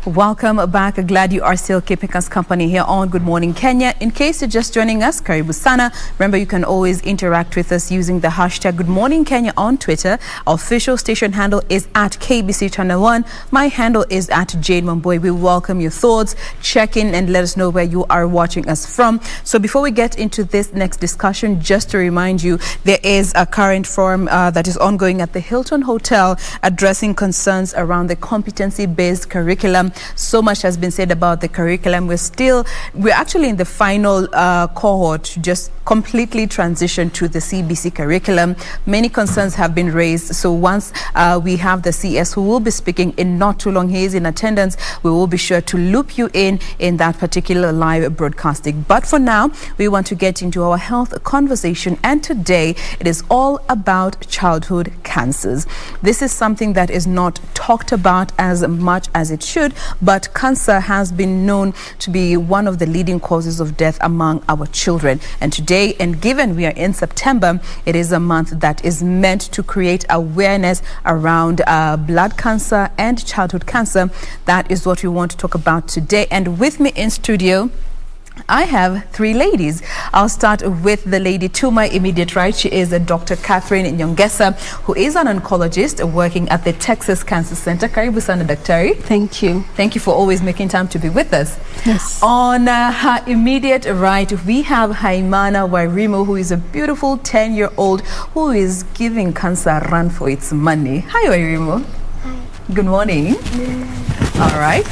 Welcome back. Glad you are still keeping us company here on Good Morning Kenya. In case you're just joining us, karibu sana. Remember, you can always interact with us using the hashtag Good Morning Kenya on Twitter. Our official station handle is at KBC Channel 1. My handle is at Jain Wambui. We welcome your thoughts. Check in and let us know where you are watching us from. So before we get into this next discussion, just to remind you, there is a current forum that is ongoing at the Hilton Hotel addressing concerns around the competency-based curriculum. So much has been said about the curriculum. We're actually in the final cohort to just completely transition to the CBC curriculum. Many concerns have been raised. So once we have the CS who will be speaking in not too long, he is in attendance, we will be sure to loop you in that particular live broadcasting. But for now, we want to get into our health conversation. And today it is all about childhood cancers. This is something that is not talked about as much as it should, but cancer has been known to be one of the leading causes of death among our children. And today, and given we are in September, it is a month that is meant to create awareness around blood cancer and childhood cancer. That is what we want to talk about today. And with me in studio, I have three ladies. I'll start with the lady to my immediate right. She is Dr. Catherine Nyongesa, who is an oncologist working at the Texas Cancer Center. Karibu sana, Daktari. Thank you. Thank you for always making time to be with us. Yes. On her immediate right, we have Haimana Wairimu, who is a beautiful 10-year-old who is giving cancer a run for its money. Hi, Wairimu. Hi. Good morning. All right.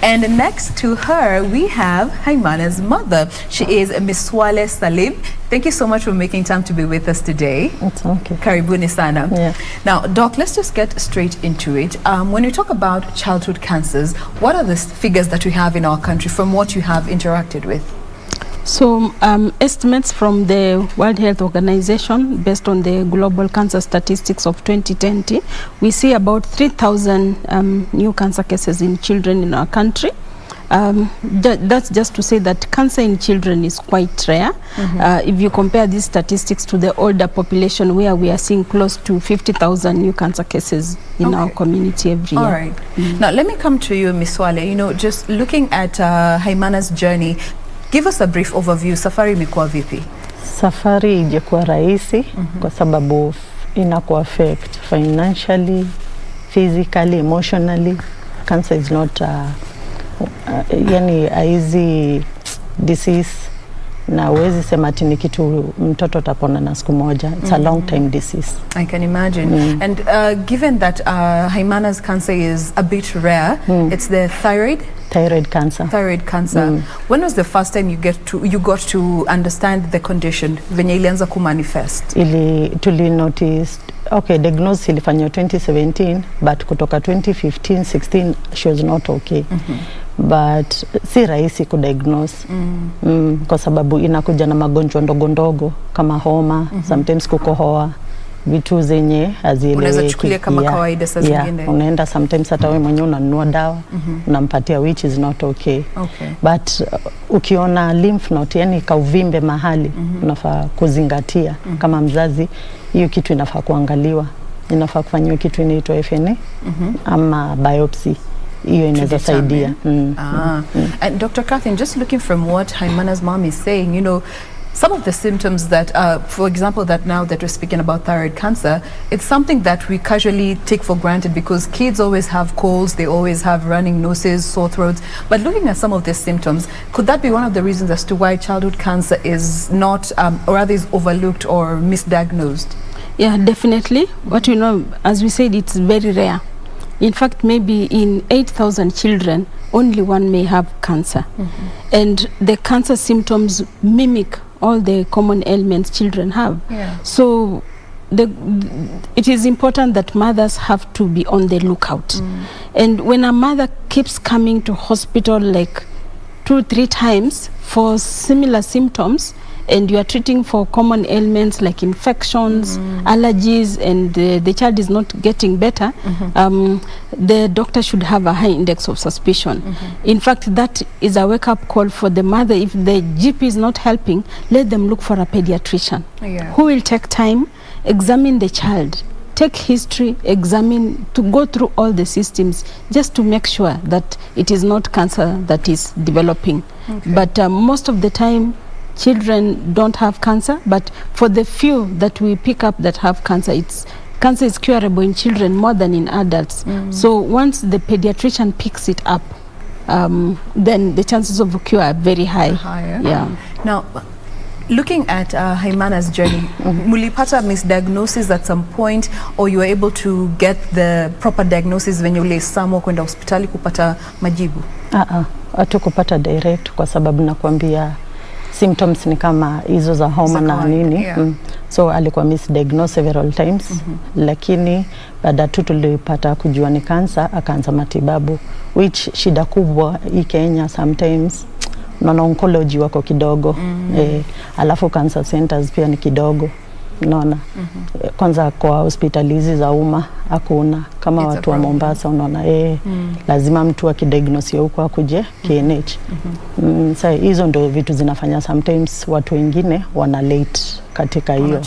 And next to her, we have Haimana's mother. She is Miswalehe Salim. Thank you so much for making time to be with us today. It's okay. Karibuni sana. Yeah. Now, Doc, let's just get straight into it. When you talk about childhood cancers, what are the figures that we have in our country from what you have interacted with? So estimates from the World Health Organization based on the global cancer statistics of 2020, we see about 3,000 new cancer cases in children in our country. That's just to say that cancer in children is quite rare. If you compare these statistics to the older population, where we are seeing close to 50,000 new cancer cases in our community every year. All right. Now, let me come to you, Miswalehe. You know, just looking at Haimana's journey, give us a brief overview. Safari imekuwa vipi? Safari ijakuwa rahisi kwa sababu inaku affect financially, physically, emotionally. Cancer is not yani a easy disease, na uwezi sema ati ni kitu mtoto tapona na siku moja. It's a long time disease. I can imagine. And given that Haimana's cancer is a bit rare, it's the thyroid cancer. Thyroid cancer. When was the first time you got to understand the condition? Venye ilianza ku manifest? Tuli notice, okay, diagnosis ilifanywa 2017, but kutoka 2015, 16 she was not okay. But si rahisi kudiagnose kwa sababu inakuja na magonjwa ndogo ndogo kama homa, sometimes kukohoa, vitu zenye hazieleweki. Unaweza chukulia kama kawaida saa zingine. Unaenda sometimes hata wewe mwenyewe unanunua dawa, unampatia, which is not okay. But ukiona lymph node, yani kauvimbe mahali, unafaa kuzingatia kama mzazi, hiyo kitu inafaa kuangaliwa. Inafaa kufanywa kitu inaitwa FNA ama biopsy. Hiyo inaweza saidia. And Dr. Catherine, just looking from what Haimana's mom is saying, you know, some of the symptoms that, for example, that now that we're speaking about thyroid cancer, it's something that we casually take for granted because kids always have colds, they always have running noses, sore throats. But looking at some of these symptoms, could that be one of the reasons as to why childhood cancer is not, or rather is overlooked or misdiagnosed? Yeah, definitely. What we know, as we said, it's very rare. In fact, maybe in 8,000 children, only one may have cancer. And the cancer symptoms mimic all the common ailments children have. So it is important that mothers have to be on the lookout. And when a mother keeps coming to hospital like 2-3 times for similar symptoms, and you are treating for common ailments like infections, allergies, and the child is not getting better, the doctor should have a high index of suspicion. In fact, that is a wake-up call for the mother. If the GP is not helping, let them look for a pediatrician who will take time, examine the child, take history, examine, to go through all the systems just to make sure that it is not cancer that is developing. Okay. But most of the time, children don't have cancer, but for the few that we pick up that have cancer, cancer is curable in children more than in adults. So once the pediatrician picks it up, then the chances of a cure are very high. Higher. Yeah. Now, looking at Haimana's journey, mulipata misdiagnosis at some point, or you were able to get the proper diagnosis when you lay samo kwenda hospitali kupata majibu? Hatukupata direct kwa sababu nakwambia symptoms ni kama hizo za homa na nini. Yeah. So alikuwa misdiagnosed several times. Lakini baada tu tulipata kujua ni cancer, akaanza matibabu, which shida kubwa hii Kenya sometimes unaona oncology wako kidogo. Alafu cancer centers pia ni kidogo, unaona. Kwanza kwa hospitali hizi za umma hakuna kama watu wa Mombasa, unaona. Lazima mtu akidiagnose huko akuje KNH. Sasa hizo ndio vitu zinafanya sometimes watu wengine wana late katika hiyo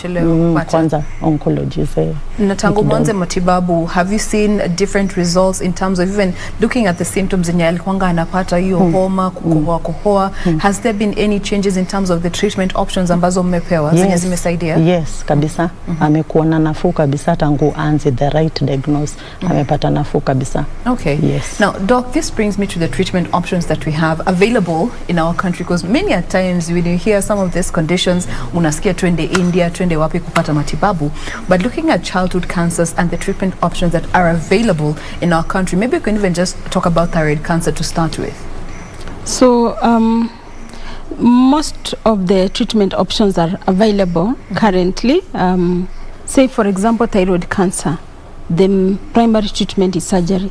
kwanza oncologist. Na tangu mwanzo matibabu, have you seen different results in terms of even looking at the symptoms yenye alikuwa anapata hiyo homa, kukohoa? Has there been any changes in terms of the treatment options ambazo mmepewa zenye zimesaidia? Yes, kabisa. Amekuwa na nafuu kabisa tangu anze the right diagnosis. Amepata nafuu kabisa. Okay. Yes. Now, Doc, this brings me to the treatment options that we have available in our country, because many at times when you hear some of these conditions, unasikia twende India, twende wapi kupata matibabu. But looking at childhood cancers and the treatment options that are available in our country, maybe we can even just talk about thyroid cancer to start with. So, most of the treatment options are available currently. Say, for example, thyroid cancer. The primary treatment is surgery.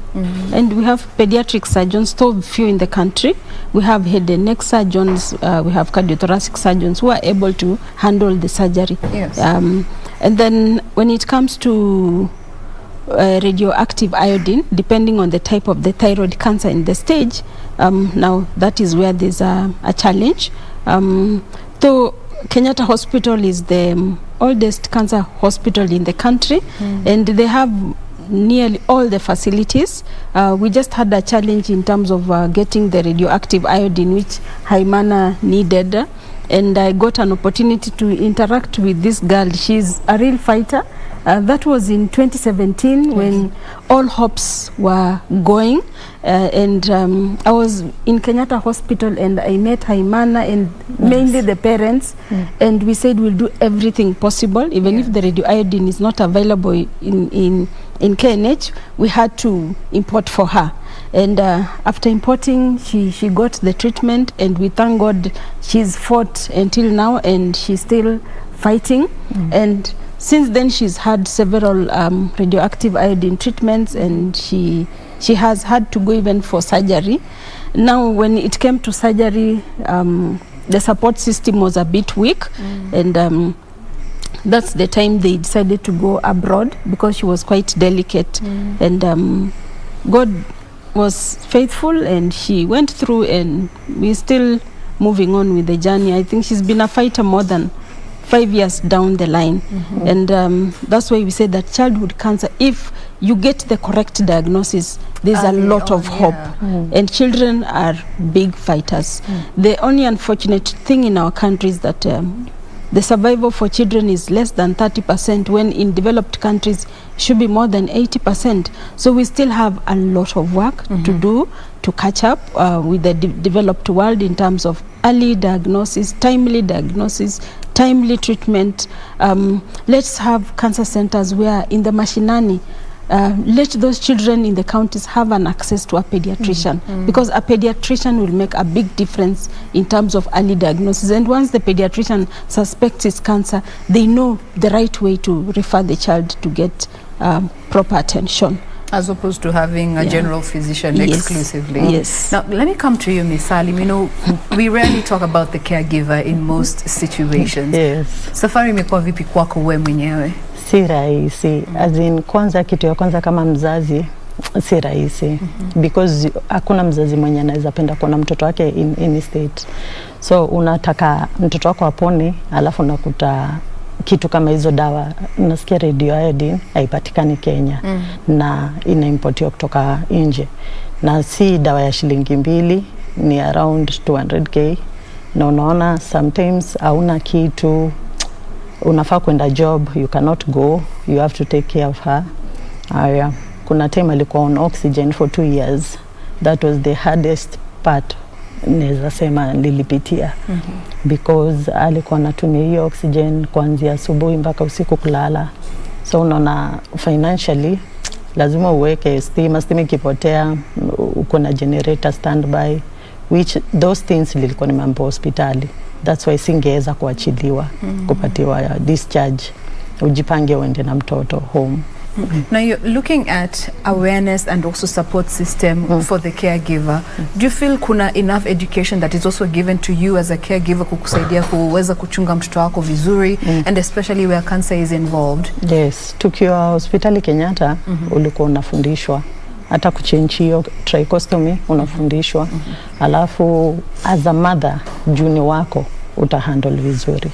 And we have pediatric surgeons, so few in the country. We have head and neck surgeons, we have cardiothoracic surgeons who are able to handle the surgery. Yes. And then when it comes to radioactive iodine, depending on the type of the thyroid cancer in the stage, now that is where there's a challenge. So Kenyatta Hospital is the oldest cancer hospital in the country, and they have nearly all the facilities. We just had a challenge in terms of getting the radioactive iodine, which Haimana needed, and I got an opportunity to interact with this girl. She's a real fighter. That was in 2017 when all hopes were going, and I was in Kenyatta Hospital and I met Haimana and mainly the parents, and we said we'll do everything possible, even if the radioiodine is not available in KNH, we had to import for her. And after importing, she got the treatment, and we thank God she's fought until now and she's still fighting. And since then she's had several radioactive iodine treatments, and she has had to go even for surgery. Now when it came to surgery, the support system was a bit weak, and that's the time they decided to go abroad because she was quite delicate. And God was faithful and she went through, and we're still moving on with the journey. I think she's been a fighter more than 5 years down the line. And that's why we say that childhood cancer, if you get the correct diagnosis, there's a lot of hope. And children are big fighters. The only unfortunate thing in our country is that the survival for children is less than 30%, when in developed countries it should be more than 80%. So we still have a lot of work to do to catch up with the developed world in terms of early diagnosis, timely treatment. Let's have cancer centers where in the mashinani, let those children in the counties have an access to a pediatrician, because a pediatrician will make a big difference in terms of early diagnosis. And once the pediatrician suspects it's cancer, they know the right way to refer the child to get proper attention, as opposed to having a general physician exclusively. Yes. Now, let me come to you, Ms. Salim. You know, we rarely talk about the caregiver in most situations. Yes. Safari imekuwa vipi kwako wewe mwenyewe? Si rahisi. As in, kwanza kitu ya kwanza kama mzazi, si rahisi. Because hakuna mzazi mwenye anaweza penda kuona mtoto wake in any state. So unataka mtoto wako apone, alafu unakuta kitu kama hizo dawa, nasikia radioiodine haipatikani Kenya na inaimportiwa kutoka nje, na si dawa ya shilingi 2, ni around 200k, na unaona sometimes hauna kitu, unafaa kwenda job, you cannot go, you have to take care of her. Kuna time alikuwa on oxygen for 2 years. That was the hardest part, naweza sema nilipitia, because alikuwa anatumia hiyo oxygen kuanzia asubuhi mpaka usiku kulala. So unaona financially lazima uweke stima ikipotea, uko na generator standby, which those things nilikuwa ni mambo hospitali. That's why singeweza kuachiliwa, kupatiwa discharge, ujipange uende na mtoto home. Now you're looking at awareness and also support system for the caregiver. Do you feel kuna enough education that is also given to you as a caregiver kukusaidia kuweza kuchunga mtoto wako vizuri, and especially where cancer is involved? Yes, tukiwa hospitali Kenyatta ulikuwa unafundishwa hata kuchange hiyo trichostomy, unafundishwa. Alafu as a mother, juni wako utahandle vizuri.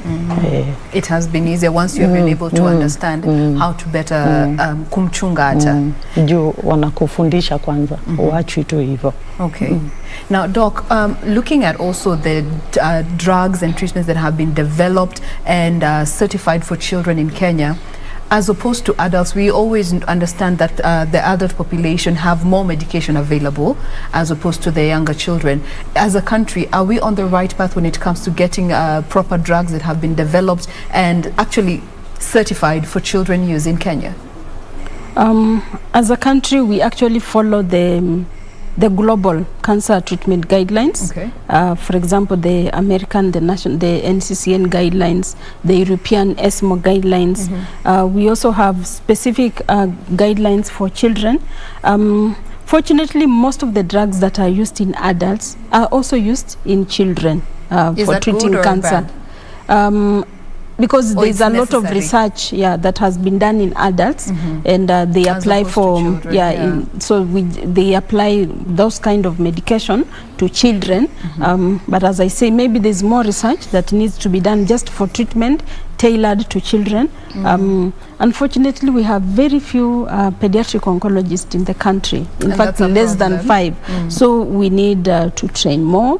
It has been easier once you have been able to understand how to better kumchunga hata. Juu wanakufundisha kwanza, uachwi tu hivyo. Okay. Now, Doc, looking at also the drugs and treatments that have been developed and certified for children in Kenya, as opposed to adults, we always understand that the adult population have more medication available as opposed to the younger children. As a country, are we on the right path when it comes to getting proper drugs that have been developed and actually certified for children use in Kenya? As a country, we actually follow the global cancer treatment guidelines. Okay. For example, the American, the NCCN guidelines, the European ESMO guidelines. We also have specific guidelines for children. Fortunately, most of the drugs that are used in adults are also used in children for treating cancer. Because there's a lot of research that has been done in adults, and they apply for children, they apply those kind of medication to children. But as I say, maybe there's more research that needs to be done just for treatment tailored to children. Unfortunately, we have very few pediatric oncologists in the country. In fact, less than 5. So we need to train more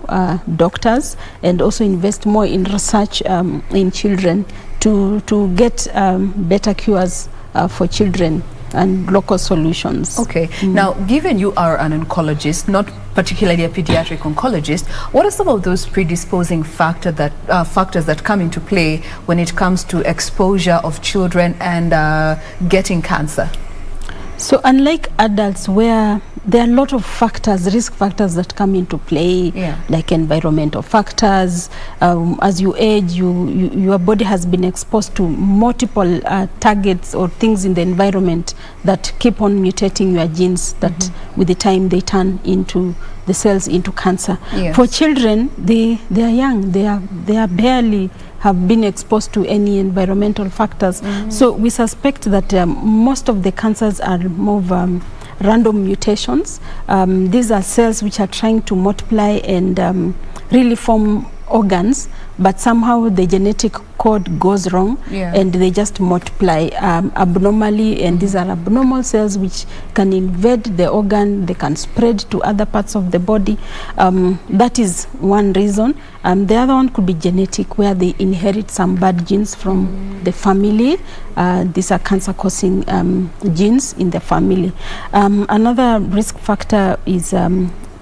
doctors and also invest more in research in children to get better cures for children and local solutions. Okay. Now, given you are an oncologist, not particularly a pediatric oncologist, what are some of those predisposing factors that come into play when it comes to exposure of children and getting cancer? So unlike adults, where there are a lot of factors, risk factors that come into play, like environmental factors. As you age, your body has been exposed to multiple targets or things in the environment that keep on mutating your genes that with the time they turn into the cells into cancer. For children, they are young, they are barely have been exposed to any environmental factors. So we suspect that most of the cancers are more of random mutations. These are cells which are trying to multiply and really form organs, but somehow the genetic code goes wrong and they just multiply abnormally, and these are abnormal cells which can invade the organ, they can spread to other parts of the body. That is one reason. The other one could be genetic, where they inherit some bad genes from the family. These are cancer-causing genes in the family. Another risk factor is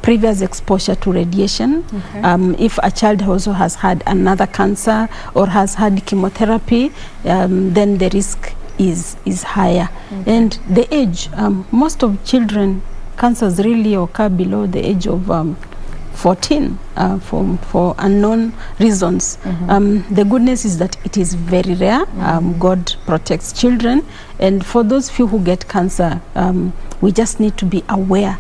previous exposure to radiation. If a child also has had another cancer or has had chemotherapy, then the risk is higher. And the age, most of children, cancers really occur below the age of 14 for unknown reasons. The goodness is that it is very rare. God protects children, and for those few who get cancer, we just need to be aware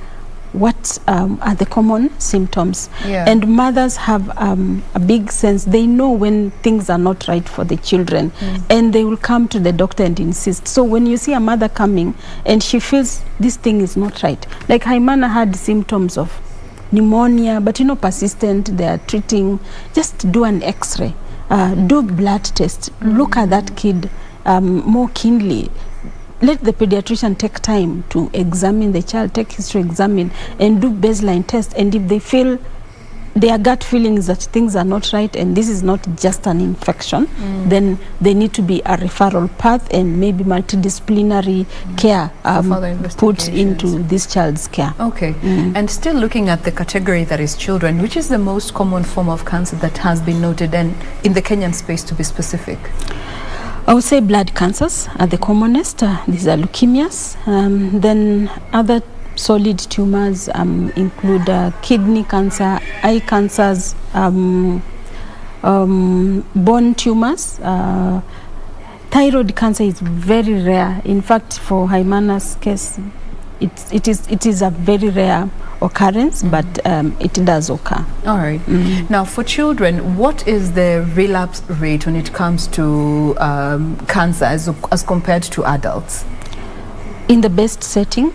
what are the common symptoms. And mothers have a big sense. They know when things are not right for the children, and they will come to the doctor and insist. So when you see a mother coming and she feels this thing is not right, like Haimana had symptoms of pneumonia, but persistent, they are treating, just do an x-ray. do blood test, look at that kid more keenly. Let the pediatrician take time to examine the child, take history examine, and do baseline test. And if they feel their gut feeling is that things are not right and this is not just an infection, then they need to be a referral path and maybe multidisciplinary care put into this child's care. Okay. And still looking at the category that is children, which is the most common form of cancer that has been noted, and in the Kenyan space to be specific? I would say blood cancers are the commonest. These are leukemias. Then other solid tumors include kidney cancer, eye cancers, bone tumors. Thyroid cancer is very rare. In fact, for Haimana's case, it is a very rare occurrence, but it does occur. All right. Now, for children, what is the relapse rate when it comes to cancer as compared to adults? In the best setting,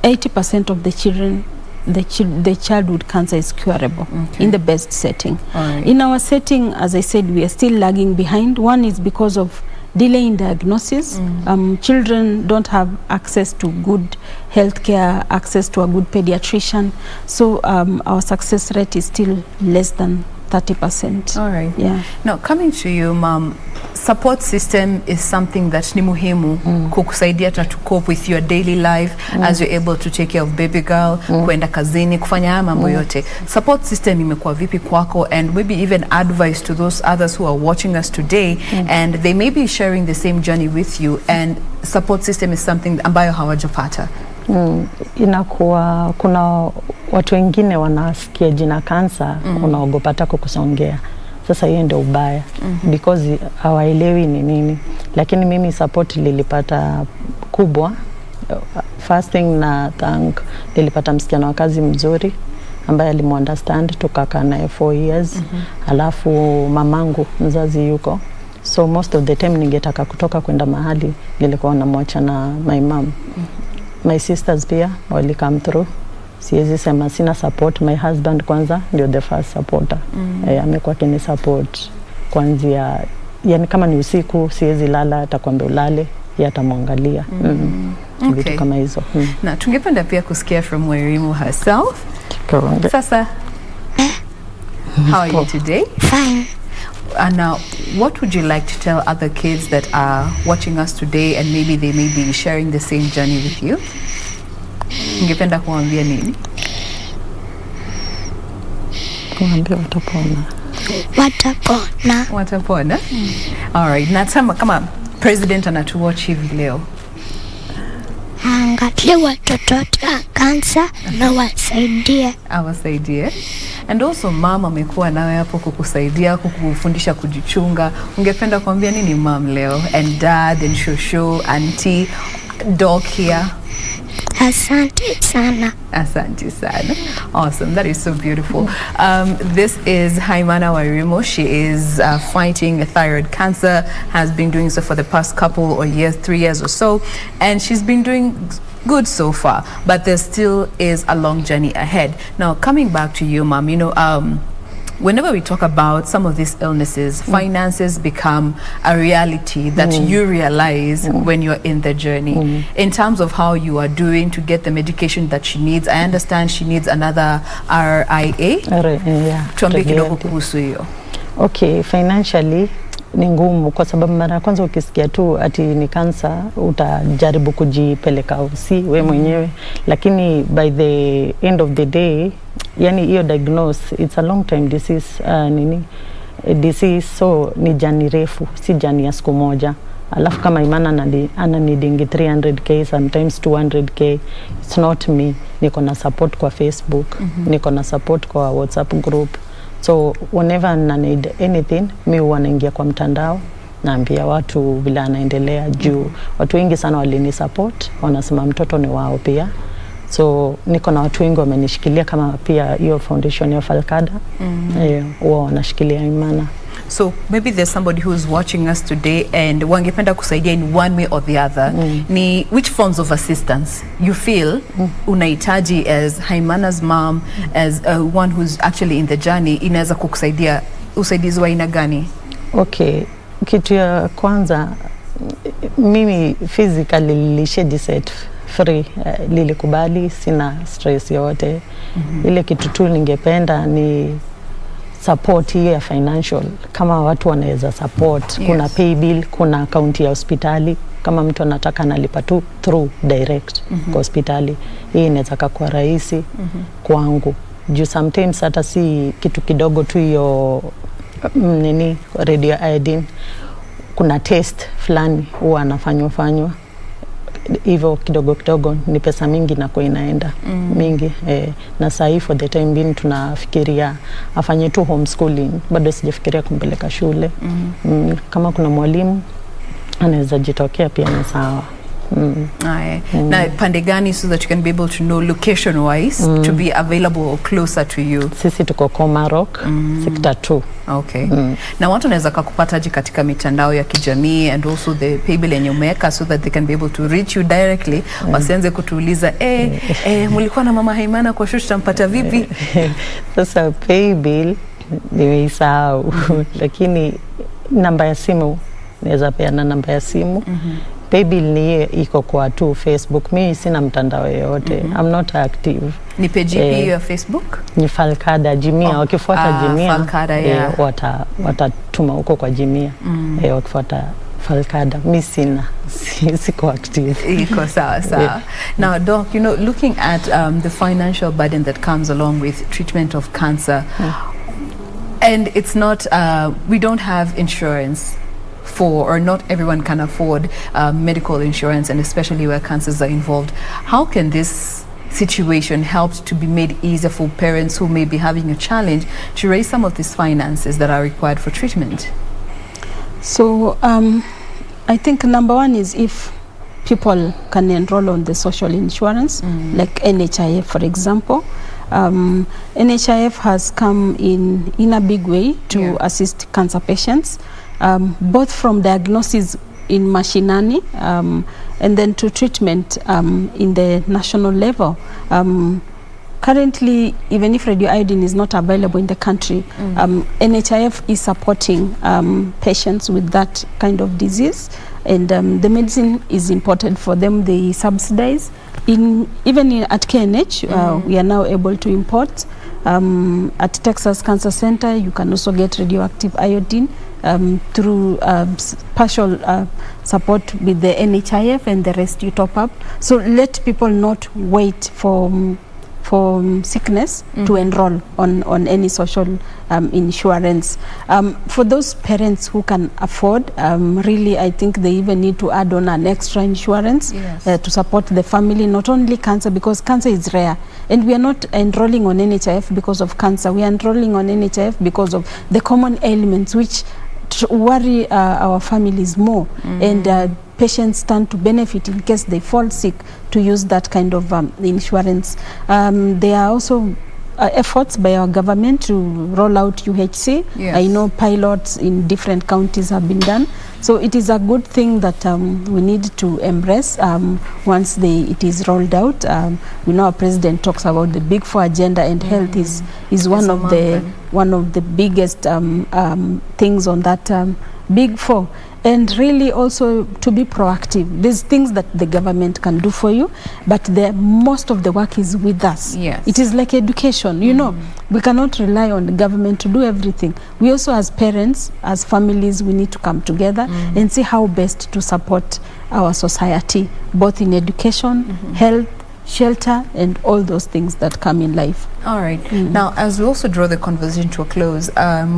80% of the children, the childhood cancer is curable in the best setting. Right. In our setting, as I said, we are still lagging behind. One is because of delay in diagnosis. Children don't have access to good healthcare, access to a good pediatrician. So our success rate is still less than 30%. All right. Yeah. Now, coming to you, Mom, support system is something that ni muhimu kukusaidia to cope with your daily life as you're able to take care of baby girl, kwenda kazini, kufanya haya mambo yote. Support system imekuwa vipi kwako, and maybe even advice to those others who are watching us today and they may be sharing the same journey with you, and support system is something ambayo hawajapata. Inakuwa kuna watu wengine wanasikia jina kansa unaogopa hata kukusongea. Sasa hiyo ndio ubaya because hawaelewi ni nini. Lakini mimi support nilipata kubwa. First thing na thank nilipata msichana wa kazi mzuri ambaye alimuunderstand, tukakaa naye 4 years. Alafu mamangu mzazi yuko. So most of the time ningetaka kutoka kwenda mahali nilikuwa namwacha na my mom. My sisters pia wali come through. Siwezi sema sina support. My husband kwanza ndio the first supporter. Amekuwa kini support kwanzia, yani kama ni usiku siwezi lala, atakwambia ulale, yeye atamwangalia. Vitu kama hizo. Na tungependa pia kusikia from Wairimu herself. Sasa, how are you today? Fine. And now, what would you like to tell other kids that are watching us today and maybe they may be sharing the same journey with you? Ungependa kuambia nini? Kuambia watapona. Watapona. Watapona? All right. Na kama president anatuwatch hivi leo, angalie watoto wa kansa na wasaidie. Awasaidie. And also mama amekuwa nawe hapo kukusaidia, kukufundisha kujichunga. Ungependa kuambia nini mom leo? And dad and shosho, auntie, dog here. Asante sana. Asante sana. Awesome. That is so beautiful. This is Haimana Wairimu. She is fighting thyroid cancer, has been doing so for the past couple of years, 3 years or so, and she's been doing good so far, but there still is a long journey ahead. Now, coming back to you, Mom, you know, whenever we talk about some of these illnesses, finances become a reality that you realize when you're in the journey. In terms of how you are doing to get the medication that she needs, I understand she needs another RIA. Tuambie kidogo kuhusu hiyo. Okay, financially ni ngumu kwa sababu mara kwanza ukisikia tu ati ni kansa utajaribu kujipeleka we mwenyewe, lakini by the end of the day, yani hiyo diagnose, it's a long time disease, disease, so ni jani refu, si jani ya siku moja. Alafu kama Haimana ana needing 300k, sometimes 200k. It's not me. Niko na support kwa Facebook, niko na support kwa WhatsApp group. So whenever I need anything, mi huwa naingia kwa mtandao, naambia watu vile anaendelea juu. Watu wengi sana walini support, wanasema mtoto ni wao pia. So niko na watu wengi wamenishikilia, kama pia hiyo foundation ya Falcada. Wao wanashikilia Haimana. So maybe there's somebody who's watching us today and wangependa kusaidia in one way or the other. Ni which forms of assistance you feel unahitaji as Haimana's mom, as one who's actually in the journey, inaweza kukusaidia usaidizi wa aina gani? Okay, kitu ya kwanza mimi physically nilishajiset free, lilikubali, sina stress yote. Ile kitu tu ningependa ni support hiyo ya financial, kama watu wanaweza support. Kuna pay bill, kuna account ya hospitali, kama mtu anataka analipa tu through direct kwa hospitali, hii inaweza kuwa rahisi kwangu. Juu sometimes hata si kitu kidogo tu hiyo nini radio iodine, kuna test fulani huwa anafanywa hivyo kidogo kidogo, ni pesa mingi na kwa inaenda mingi. Na sasa for the time being tunafikiria afanye tu homeschooling, bado sijafikiria kumpeleka shule. Kama kuna mwalimu anaweza jitokea pia ni sawa. Na pande gani, so that you can be able to know location wise to be available or closer to you? Sisi tuko Komarok, sector 2. Okay. Na watu wanaweza kukupataje katika mitandao ya kijamii, and also the paybill yenye umeweka, so that they can be able to reach you directly? Wasianze kutuuliza mlikuwa na mama Haimana kwa shushu, tampata vipi? Sasa paybill nimeisahau, lakini namba ya simu naweza peana namba ya simu. Paybill ni iko kwa tu Facebook. Mimi sina mtandao yoyote. I'm not active. Ni page ya Facebook? Ni Falkada Jimia. Wakifuata Jimia, Falkada, watatuma huko kwa Jimia. Wakifuata Falkada. Mimi siko active. Iko sawa. Now, Doc, you know, looking at the financial burden that comes along with treatment of cancer, and it's not, we don't have insurance for, or not everyone can afford medical insurance, and especially where cancers are involved. How can this situation help to be made easier for parents who may be having a challenge to raise some of these finances that are required for treatment? So I think number one is if people can enroll on the social insurance, like NHIF, for example. NHIF has come in a big way to assist cancer patients, both from diagnosis in mashinani and then to treatment in the national level. Currently, even if radioiodine is not available in the country, NHIF is supporting patients with that kind of disease, and the medicine is imported for them. They subsidize. Even at KNH, we are now able to import. At Texas Cancer Center, you can also get radioactive iodine through partial support with the NHIF, and the rest you top up. So let people not wait for sickness to enroll on any social insurance. For those parents who can afford, really I think they even need to add on an extra insurance to support the family, not only cancer, because cancer is rare, and we are not enrolling on NHIF because of cancer. We are enrolling on NHIF because of the common ailments which worry our families more, and patients stand to benefit in case they fall sick to use that kind of insurance. There are also efforts by our government to roll out UHC. I know pilots in different counties have been done. So it is a good thing that we need to embrace once it is rolled out. We know our president talks about the Big Four agenda, and health is one of the biggest things on that Big Four. And really also to be proactive. There's things that the government can do for you, but most of the work is with us. It is like education, you know. We cannot rely on the government to do everything. We also, as parents, as families, we need to come together and see how best to support our society, both in education, health, shelter, and all those things that come in life. All right. Now, as we also draw the conversation to a close,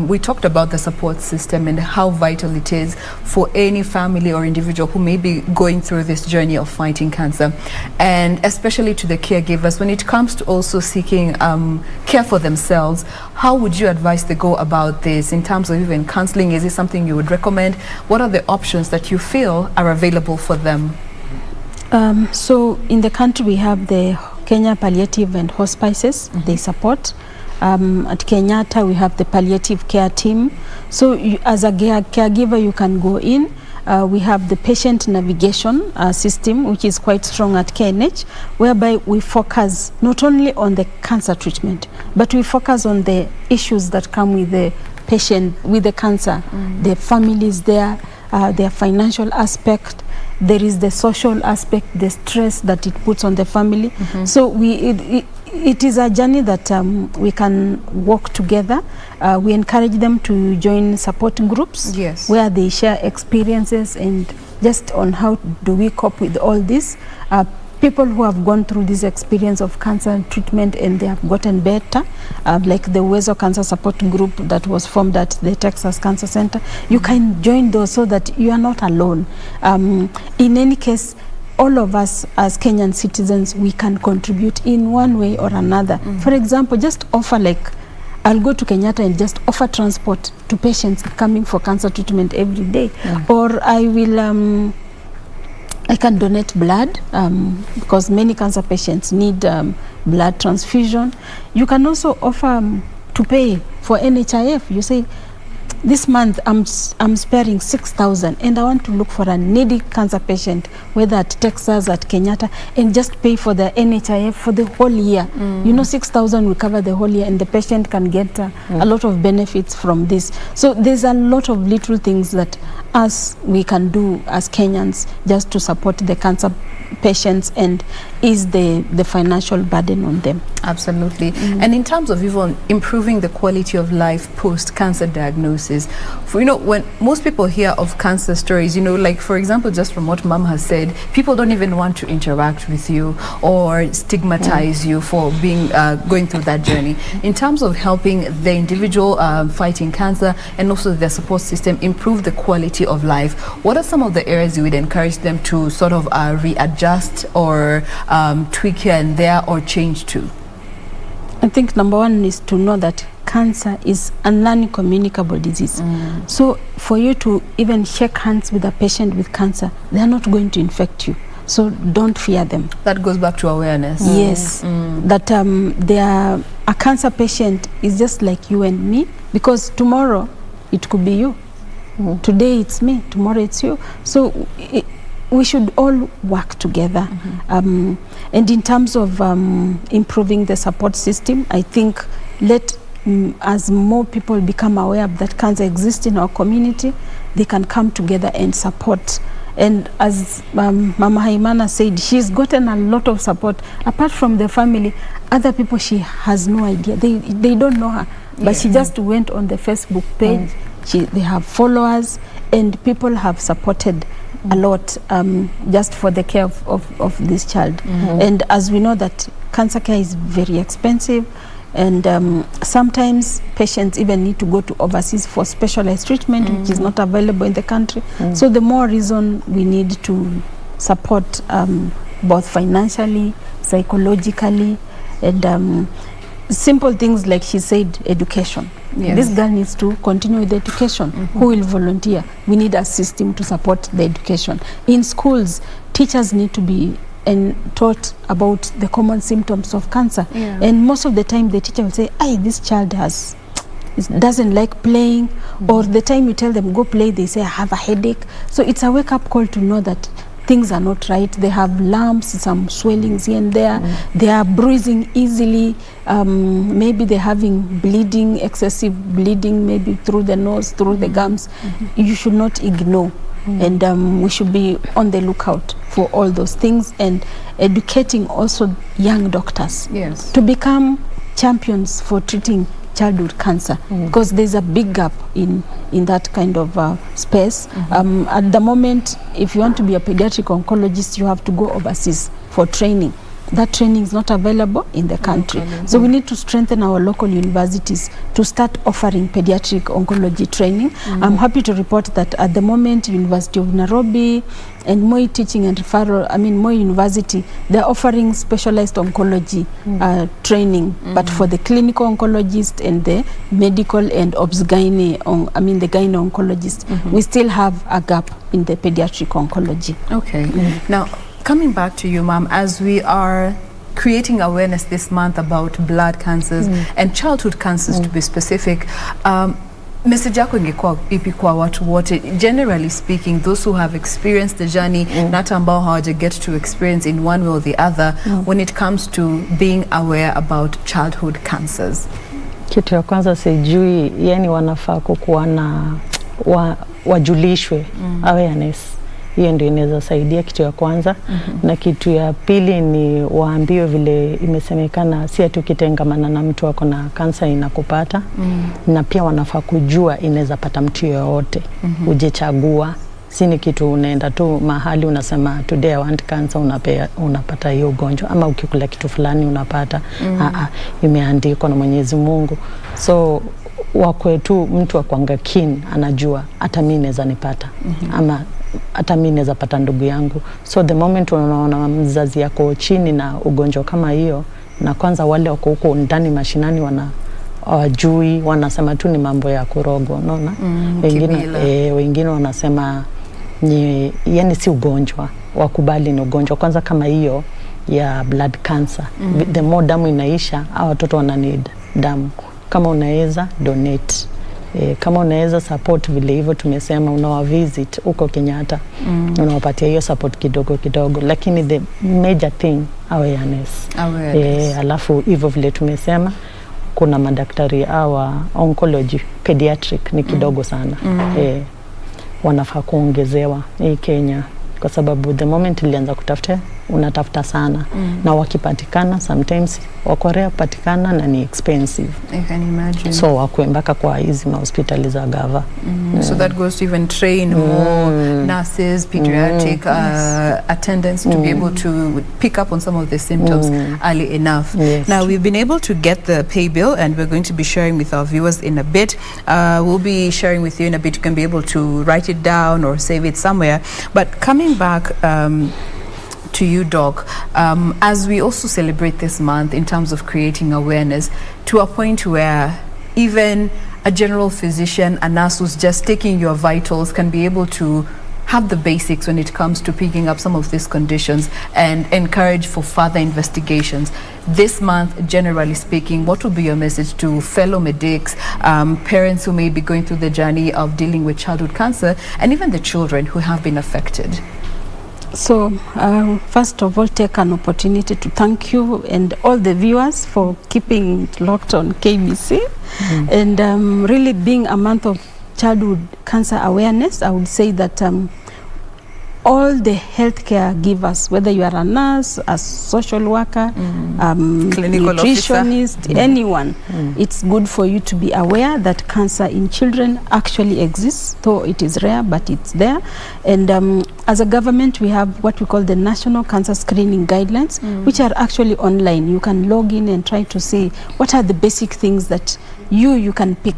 we talked about the support system and how vital it is for any family or individual who may be going through this journey of fighting cancer, and especially to the caregivers when it comes to also seeking care for themselves. How would you advise they go about this in terms of even counseling? Is it something you would recommend? What are the options that you feel are available for them? So in the country we have the Kenya Palliative and Hospices, they support. At Kenyatta we have the palliative care team. So as a caregiver you can go in. We have the patient navigation system, which is quite strong at KNH, whereby we focus not only on the cancer treatment, but we focus on the issues that come with the patient with the cancer, the families there, their financial aspect, there is the social aspect, the stress that it puts on the family. So it is a journey that we can walk together. We encourage them to join support groups, where they share experiences and just on how do we cope with all this. People who have gone through this experience of cancer treatment and they have gotten better, like the Uwezo Cancer Support Group that was formed at the Texas Cancer Center, you can join those so that you are not alone. In any case, all of us as Kenyan citizens, we can contribute in one way or another. For example, just offer, like, I'll go to Kenyatta and just offer transport to patients coming for cancer treatment every day. Or I will I can donate blood because many cancer patients need blood transfusion. You can also offer to pay for NHIF. You say, this month I'm sparing 6,000 and I want to look for a needy cancer patient, whether at Texas, at Kenyatta, and just pay for the NHIF for the whole year. You know, 6,000 will cover the whole year and the patient can get a lot of benefits from this. So there's a lot of little things that we can do as Kenyans just to support the cancer patients and ease the financial burden on them. Absolutely. And in terms of even improving the quality of life post-cancer diagnosis, for, you know, when most people hear of cancer stories, you know, like for example, just from what Mom has said, people don't even want to interact with you or stigmatize you for being going through that journey. In terms of helping the individual fighting cancer and also their support system improve the quality of life, what are some of the areas you would encourage them to sort of readjust or tweak here and there or change to? I think number one is to know that cancer is a non-communicable disease. So for you to even shake hands with a patient with cancer, they are not going to infect you. So don't fear them. That goes back to awareness. Yes, that a cancer patient is just like you and me, because tomorrow it could be you. Today it's me, tomorrow it's you. So we should all work together. And in terms of improving the support system, I think as more people become aware that cancer exists in our community, they can come together and support. And as Mama Haimana said, she's gotten a lot of support. Apart from the family, other people, she has no idea. They don't know her. But she just went on the Facebook page. They have followers, and people have supported a lot just for the care of this child. And as we know that cancer care is very expensive, and sometimes patients even need to go to overseas for specialized treatment, which is not available in the country. So the more reason we need to support both financially, psychologically, and simple things like she said, education. This girl needs to continue with the education. Who will volunteer? We need a system to support the education. In schools, teachers need to be taught about the common symptoms of cancer. And most of the time the teacher will say, this child doesn't like playing, or the time you tell them go play, they say I have a headache. So it's a wake-up call to know that things are not right. They have lumps, some swellings here and there. They are bruising easily. Maybe they're having bleeding, excessive bleeding, maybe through the nose, through the gums. You should not ignore. And we should be on the lookout for all those things, and educating also young doctors to become champions for treating childhood cancer, because there's a big gap in that kind of space. At the moment, if you want to be a pediatric oncologist, you have to go overseas for training. That training is not available in the country. So we need to strengthen our local universities to start offering pediatric oncology training. I'm happy to report that at the moment, University of Nairobi and Moi Teaching and Referral, Moi University, they're offering specialized oncology training, but for the clinical oncologist and the medical and obs-gyne, the gyne oncologist, we still have a gap in the pediatric oncology. Okay. Now, coming back to you, Ma'am, as we are creating awareness this month about blood cancers and childhood cancers to be specific, message yako ingekuwa ipi kwa watu wote, generally speaking, those who have experienced the journey, not ambao hawaja get to experience in one way or the other, when it comes to being aware about childhood cancers? Kitu ya kwanza sijui, yani wanafaa kukuwa na wajulishwe awareness. Hiyo ndio inaweza saidia, kitu ya kwanza. Na kitu ya pili ni waambiwe vile imesemekana, si ati ukitengamana na mtu wako na kansa inakupata. Na pia wanafaa kujua inaweza pata mtu yoyote. Ujechagua, si ni kitu unaenda tu mahali unasema today I want cancer, unapata hiyo ugonjwa, ama ukikula kitu fulani unapata. Imeandikwa na Mwenyezi Mungu. So wakwe tu mtu akwanga keen, anajua hata mimi naweza nipata, ama hata mimi naweza pata ndugu yangu. So the moment unaona mzazi yako chini na ugonjwa kama hiyo, na kwanza wale wako huko ndani mashinani hawajui, wanasema tu ni mambo ya kurogwa, unaona. Wengine wanasema ni yani si ugonjwa, wakubali ni ugonjwa. Kwanza kama hiyo ya blood cancer, the more damu inaisha, hao watoto wana need damu. Kama unaweza donate, kama unaweza support, vile hivyo tumesema unawa visit huko Kenyatta, unawapatia hiyo support kidogo kidogo, lakini the major thing awareness. Alafu hivyo vile tumesema kuna madaktari awa oncology pediatric ni kidogo sana. Wanafaa kuongezewa hii Kenya, kwa sababu the moment ilianza kutafuta, unatafuta sana. Na wakipatikana sometimes wakorea patikana na ni expensive. I can imagine. So wakwe mpaka kwa hizi hospitali za gava. So that goes to even train more nurses, pediatric attendants to be able to pick up on some of the symptoms early enough. Now we've been able to get the pay bill, and we're going to be sharing with our viewers in a bit. We'll be sharing with you in a bit. You can be able to write it down or save it somewhere. But coming back to you, Doc, as we also celebrate this month in terms of creating awareness to a point where even a general physician, a nurse who's just taking your vitals, can be able to have the basics when it comes to picking up some of these conditions and encourage for further investigations. This month, generally speaking, what would be your message to fellow medics, parents who may be going through the journey of dealing with childhood cancer, and even the children who have been affected? So, first of all, take an opportunity to thank you and all the viewers for keeping locked on KBC. And really being a month of childhood cancer awareness, I would say that all the healthcare givers, whether you are a nurse, a social worker, clinical nutritionist, officer, anyone, it's good for you to be aware that cancer in children actually exists, though it is rare, but it's there. And as a government, we have what we call the National Cancer Screening Guidelines, which are actually online. You can log in and try to see what are the basic things that you can pick.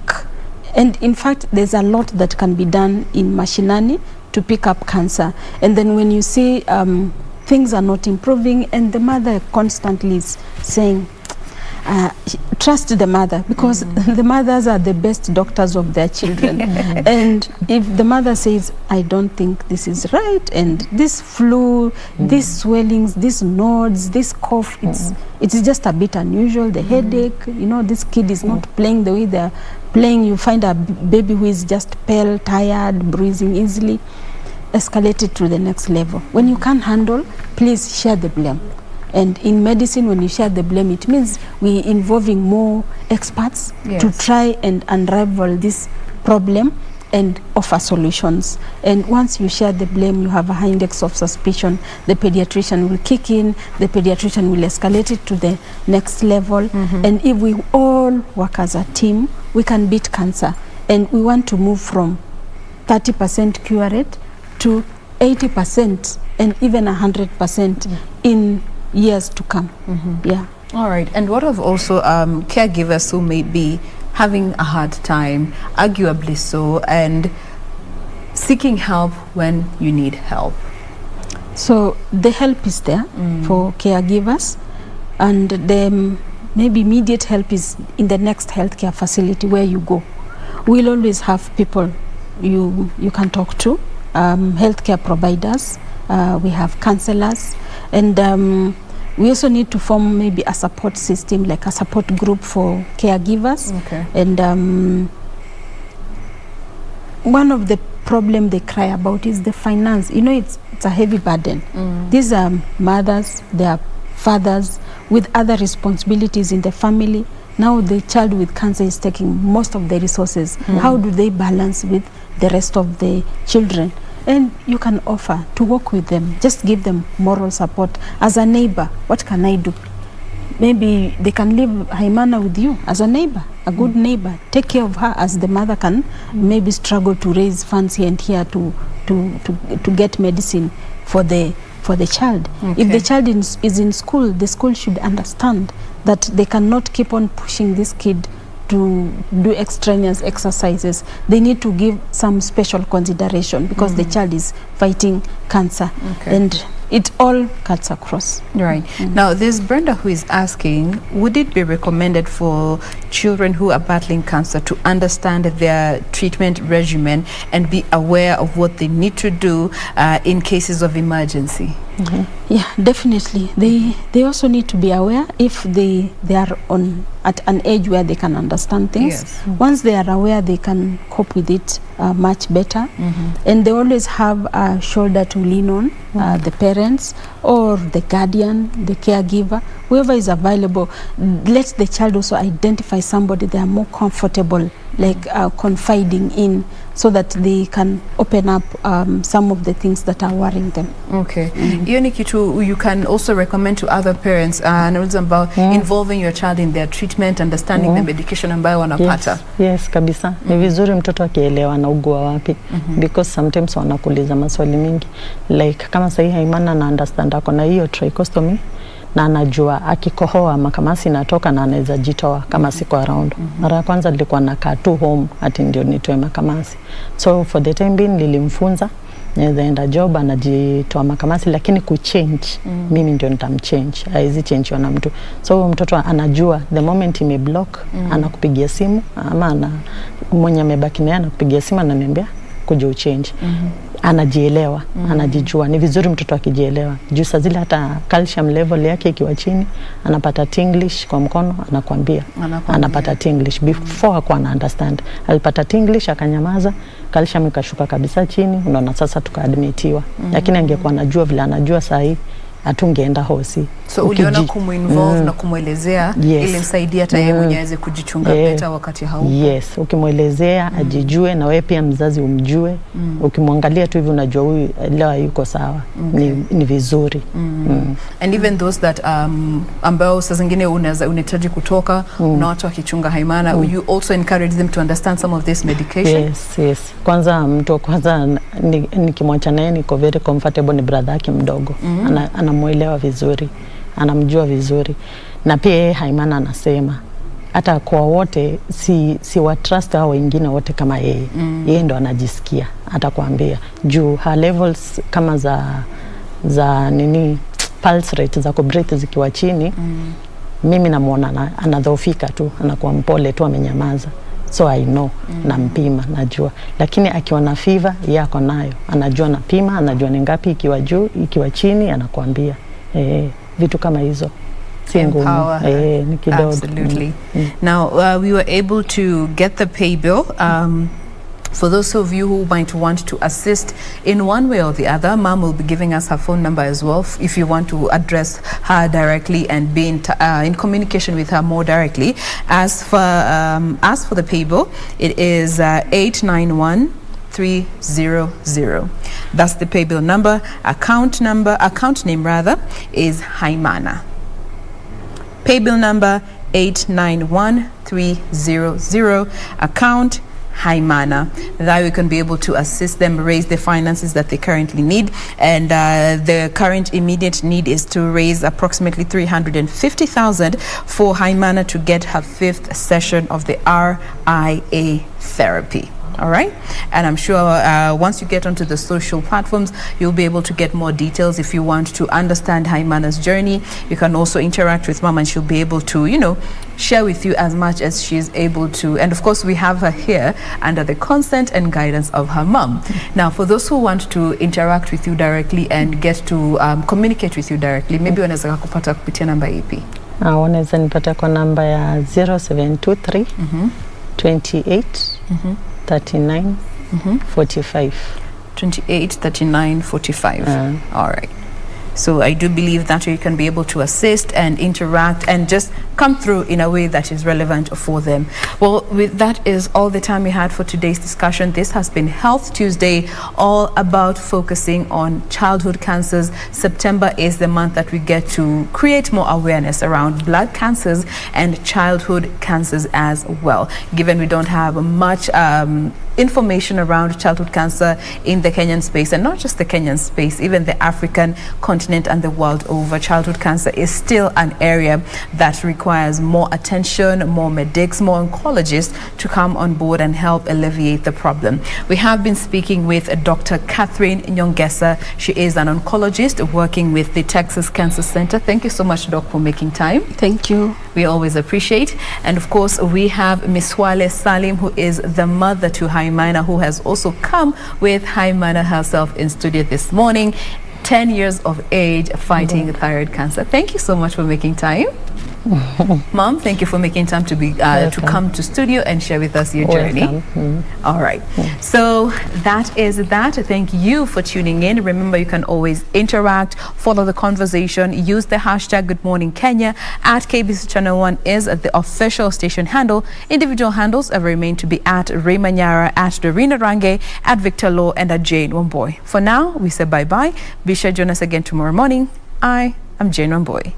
And in fact, there's a lot that can be done in mashinani to pick up cancer. And then when you see things are not improving, and the mother constantly is saying, trust the mother, because the mothers are the best doctors of their children. And if the mother says, I don't think this is right, and this flu, these swellings, these nodes, this cough, it's just a bit unusual, the headache, you know, this kid is not playing the way they're playing. You find a baby who is just pale, tired, bruising easily, escalate it to the next level. When you can't handle, please share the blame. And in medicine, when you share the blame, it means we're involving more experts to try and unravel this problem and offer solutions. And once you share the blame, you have a high index of suspicion. The pediatrician will kick in, the pediatrician will escalate it to the next level. And if we all work as a team, we can beat cancer. And we want to move from 30% cure rate to 80% and even 100% in years to come. Yeah. All right. And what of also caregivers who may be having a hard time, arguably so, and seeking help when you need help? So the help is there for caregivers, and the maybe immediate help is in the next healthcare facility where you go. We'll always have people you can talk to, healthcare providers, we have counselors, and we also need to form maybe a support system, like a support group for caregivers. And one of the problem they cry about is the finance. You know, it's a heavy burden. These are mothers, they are fathers with other responsibilities in the family, now the child with cancer is taking most of the resources. How do they balance with the rest of the children? And you can offer to work with them, just give them moral support. As a neighbor, what can I do? Maybe they can live Haimana with you as a neighbor, a good neighbor. Take care of her as the mother can maybe struggle to raise funds here and here to get medicine for the child. If the child is in school, the school should understand that they cannot keep on pushing this kid to do extraneous exercises. They need to give some special consideration because the child is fighting cancer. And it all cuts across. Right. Now, there's Brenda who is asking, would it be recommended for children who are battling cancer to understand their treatment regimen and be aware of what they need to do in cases of emergency? Yeah, definitely. They also need to be aware if they are at an age where they can understand things. Once they are aware, they can cope with it much better. And they always have a shoulder to lean on, the parents or the guardian, the caregiver, whoever is available. Let the child also identify somebody they are more comfortable confiding in, so that they can open up some of the things that are worrying them. Okay. Hiyo ni kitu you can also recommend to other parents and also about involving your child in their treatment, understanding the medication ambayo wanapata. Yes, kabisa. Ni vizuri mtoto akielewa anaugua wapi, because sometimes wanakuuliza maswali mingi, like kama sahi Haimana na understand ako na hiyo trichostomy na anajua akikohoa makamasi natoka na anaweza jitoa kama siko around. Mara ya kwanza nilikuwa nakaa tu home ati ndio nitoe makamasi. So for the time being nilimfunza, naweza enda job anajitoa makamasi, lakini kuchange mimi ndio nitamchange. Haizi change na mtu. So mtoto anajua the moment imeblock anakupigia simu, ama mwenye amebaki naye anakupigia simu ananiambia kuja uchange. Anajielewa, anajijua. Ni vizuri mtoto akijielewa. Juu saa zile hata calcium level yake ikiwa chini, anapata tinglish kwa mkono, anakuambia. Anapata tinglish. Before hakuwa ana understand. Alipata tinglish, akanyamaza, calcium ikashuka kabisa chini, unaona sasa tukaadmitiwa. Lakini angekuwa anajua vile anajua saa hii, atungeenda hosi. So uliona kumuinvolve na kumuelezea ili msaidia hata yeye mwenyewe aweze kujichunga better wakati haupo. Yes, ukimuelezea ajijue na wewe pia mzazi umjue. Ukimwangalia tu hivi unajua huyu leo yuko sawa. Ni vizuri. And even those that ambao saa zingine unahitaji kutoka na watu wakichunga Haimana, you also encourage them to understand some of this medication? Yes. Kwanza mtu nikimwacha naye niko very comfortable, ni brother yake mdogo. Anamuelewa vizuri, anamjua vizuri. Na pia Haimana anasema hata kwa wote si wa trust hao wengine wote kama yeye. Yeye ndo anajisikia, atakwambia. Juu her levels kama za nini pulse rate za kubreathe zikiwa chini, mimi namuona anadhoofika tu, anakuwa mpole tu, amenyamaza. So I know, nampima, najua. Lakini akiwa na fever, yako nayo. Anajua napima, anajua ni ngapi ikiwa juu, ikiwa chini, anakuambia. Vitu kama hizo. Ni kidogo. Absolutely. Now, we were able to get the pay bill. For those of you who might want to assist in one way or the other, Mom will be giving us her phone number as well if you want to address her directly and be in communication with her more directly. As for the pay bill, it is 891300. That's the pay bill number. Account name rather, is Haimana. Pay bill number 891300. Account Haimana. That we can be able to assist them raise the finances that they currently need, and the current immediate need is to raise approximately 350,000 for Haimana to get her 5th session of the RIA therapy. All right, and I'm sure once you get onto the social platforms, you'll be able to get more details. If you want to understand Haimana's journey, you can also interact with Mom, and she'll be able to, share with you as much as she is able to. And of course, we have her here under the consent and guidance of her mom. Now, for those who want to interact with you directly and get to communicate with you directly, maybe wanaweza kupata kupitia namba ipi? Wanaweza nipata kwa namba ya 0723 28 39 45. 28 39 45. All right. So I do believe that you can be able to assist and interact and just come through in a way that is relevant for them. Well, that is all the time we had for today's discussion. This has been Health Tuesday, all about focusing on childhood cancers. September is the month that we get to create more awareness around blood cancers and childhood cancers as well. Given we don't have much information around childhood cancer in the Kenyan space, and not just the Kenyan space, even the African continent and the world over, childhood cancer is still an area that requires more attention, more medics, more oncologists to come on board and help alleviate the problem. We have been speaking with Dr. Catherine Nyongesa. She is an oncologist working with the Texas Cancer Center. Thank you so much, Doc, for making time. Thank you. We always appreciate. And of course, we have Miswalehe Salim, who is the mother to Haimana, who has also come with Haimana herself in studio this morning. 10 years of age, fighting thyroid cancer. Thank you so much for making time. Mom, thank you for making time to be to come to studio and share with us your journey. All right. So that is that. Thank you for tuning in. Remember, you can always interact, follow the conversation, use the hashtag Good Morning Kenya at KBC Channel 1 is the official station handle. Individual handles remain to be at Raymanyara, at Dorina Range, at Victor Law, and at Jain Wambui. For now, we say bye-bye. Be sure to join us again tomorrow morning. I am Jain Wambui.